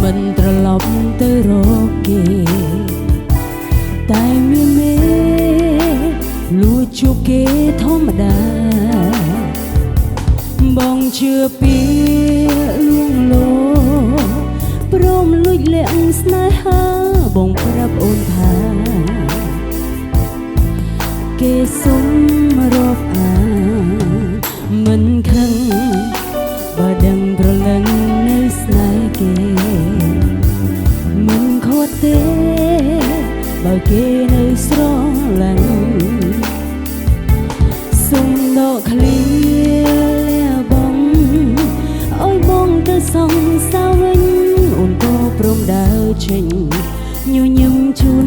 មិនត្រឡប់ទៅរកគេតែមានមេលួចជួបគេធម្មតាបងជឿពីលួងលោព្រមលួចលាក់ស្នេហាបងប្រាប់អូនថាគេសុំរាប់អាមិនខឹងបើដឹងប្រលឹងនៅស្នេហ៍គេមិនខត់ទេបើគេនៅស្រឡាញ់សុំដកឃ្លាបងអើយបងទៅសងសាវិញអូនក៏ព្រមដើរចេញញញឹមជូន